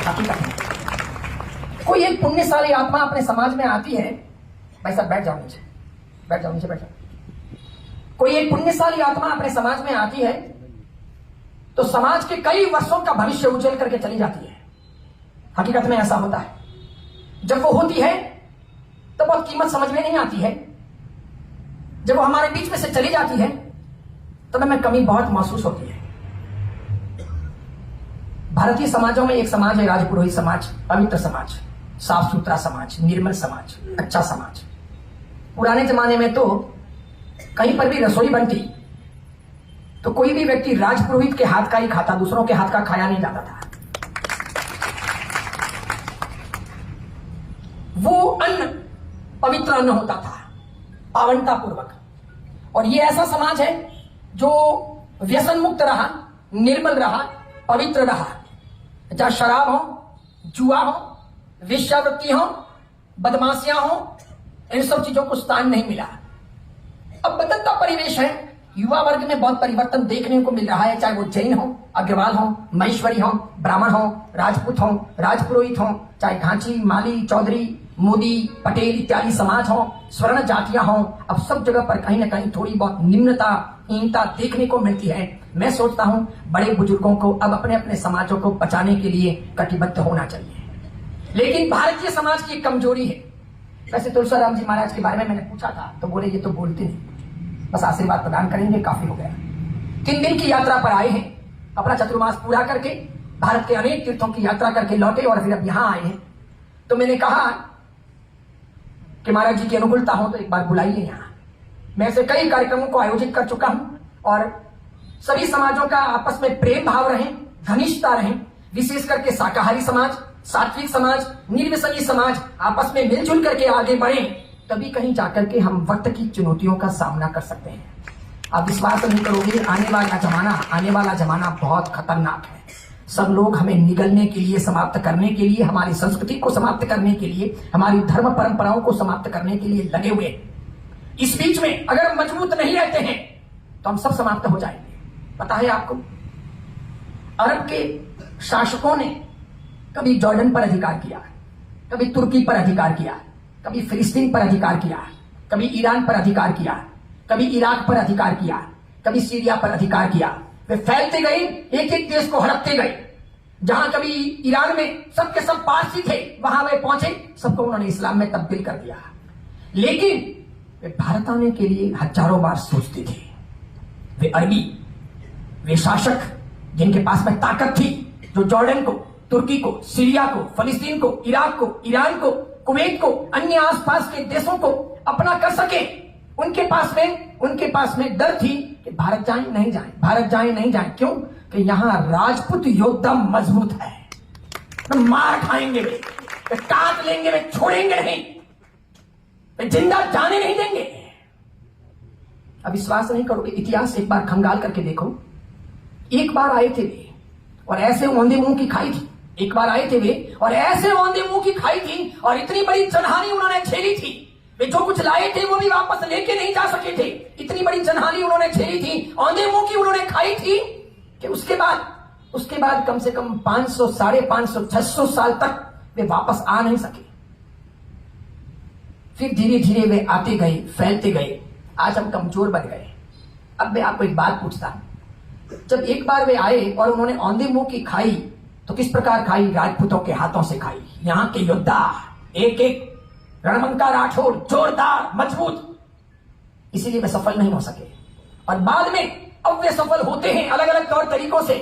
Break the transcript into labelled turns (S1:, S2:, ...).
S1: हकीकत में कोई एक पुण्यशाली आत्मा अपने समाज में आती है। भाई साहब बैठ जाओ नीचे, बैठ जाओ नीचे, बैठ जाओ। कोई एक पुण्यशाली आत्मा अपने समाज में आती है तो समाज के कई वर्षों का भविष्य उज्जवल करके चली जाती है। हकीकत में ऐसा होता है। जब वो होती है तो बहुत कीमत समझ में नहीं आती है। जब वो हमारे बीच में से चली जाती है तो हमें कमी बहुत महसूस होती है। भारतीय समाजों में एक समाज है राजपुरोहित समाज, पवित्र समाज, साफ सुथरा समाज, निर्मल समाज, अच्छा समाज। पुराने जमाने में तो कहीं पर भी रसोई बनती तो कोई भी व्यक्ति राजपुरोहित के हाथ का ही खाता, दूसरों के हाथ का खाया नहीं जाता था। वो अन्न पवित्र अन्न होता था, पावनता पूर्वक। और ये ऐसा समाज है जो व्यसन मुक्त रहा, निर्मल रहा, पवित्र रहा। जहां शराब हो, जुआ हो, वेश्यावृत्ति हो, बदमाशियां हो, इन सब चीजों को स्थान नहीं मिला। अब बदलता परिवेश है, युवा वर्ग में बहुत परिवर्तन देखने को मिल रहा है। चाहे वो जैन हो, अग्रवाल हो, महेश्वरी हो, ब्राह्मण हो, राजपूत हो, राजपुरोहित हो, चाहे घांची, माली, चौधरी, मोदी, पटेल इत्यादि समाज हो, स्वर्ण जातियां हो, अब सब जगह पर कहीं ना कहीं थोड़ी बहुत निम्नता, हीनता देखने को मिलती है। मैं सोचता हूं बड़े बुजुर्गों को अब अपने अपने समाजों को बचाने के लिए कटिबद्ध होना चाहिए। लेकिन भारतीय समाज की एक कमजोरी है। वैसे तुलसीराम जी महाराज के बारे में मैंने पूछा था तो बोले ये तो बोलते नहीं, बस आशीर्वाद प्रदान करेंगे, काफी हो गया। 3 दिन की यात्रा पर आए हैं, अपना चतुर्मास पूरा करके भारत के अनेक तीर्थों की यात्रा करके लौटे और फिर अब यहां आए हैं। तो मैंने कहा कि महाराज जी की अनुकूलता हो तो एक बार बुलाइए यहां। मैं ऐसे कई कार्यक्रमों को आयोजित कर चुका हूं और सभी समाजों का आपस में प्रेम भाव रहे, घनिष्ठता रहे, विशेष करके शाकाहारी समाज, सात्विक समाज, निर्व्यसनी समाज आपस में मिलजुल करके आगे बढ़े, तभी कहीं जाकर के हम वक्त की चुनौतियों का सामना कर सकते हैं। आप विश्वास नहीं करोगे, आने वाला जमाना बहुत खतरनाक है। सब लोग हमें निगलने के लिए, समाप्त करने के लिए, हमारी संस्कृति को समाप्त करने के लिए, हमारी धर्म परंपराओं को समाप्त करने के लिए लगे हुए। इस बीच में अगर मजबूत नहीं रहते हैं तो हम सब समाप्त हो जाएंगे। पता है आपको, अरब के शासकों ने कभी जॉर्डन पर अधिकार किया, कभी तुर्की पर अधिकार किया, कभी फिलिस्तीन पर अधिकार किया, कभी ईरान पर अधिकार किया, कभी इराक पर अधिकार किया, कभी सीरिया पर अधिकार किया। वे फैलते गए, एक एक देश को हड़पते गए। जहां कभी ईरान में सबके सब पारसी थे, वहां वे पहुंचे, सबको उन्होंने इस्लाम में तब्दील कर दिया। लेकिन वे भारत आने के लिए हजारों बार सोचते थे। वे अरबी, वे शासक जिनके पास में ताकत थी, जो जॉर्डन को, तुर्की को, सीरिया को, फलस्तीन को, इराक को, ईरान को, कुवैत को, अन्य आसपास के देशों को अपना कर सके, उनके पास में डर थी कि भारत जाएं नहीं जाएं, भारत जाएं नहीं जाएं। क्यों? कि यहां राजपूत योद्धा मजबूत है, तो मार खाएंगे, वे काट लेंगे, वे छोड़ेंगे नहीं, वे जिंदा जाने नहीं देंगे। अब विश्वास नहीं करोगे, इतिहास एक बार खंगाल करके देखो। एक बार आए थे वे और ऐसे औंधे मुंह की खाई थी। एक बार आए थे वे और ऐसे औंधे मुंह की खाई थी और इतनी बड़ी जनहानि उन्होंने झेली थी। वे जो कुछ लाए थे वो भी वापस लेके नहीं जा सके थे। इतनी बड़ी जनहानि उन्होंने झेली थी, औंधे मुंह की उन्होंने खाई थी कि उसके बाद कम से कम 500, 550, 600 साल तक वे वापस आ नहीं सके। फिर धीरे धीरे वे आते गए, फैलते गए। आज हम कमजोर बन गए। अब मैं आपको एक बात पूछता हूं, जब एक बार वे आए और उन्होंने औंधे मुंह की खाई तो किस प्रकार खाई? राजपूतों के हाथों से खाई। यहां के योद्धा एक एक रणमंका राठौर, जोरदार, मजबूत, इसीलिए वे सफल नहीं हो सके। और बाद में अब वे सफल होते हैं अलग अलग तौर तरीकों से।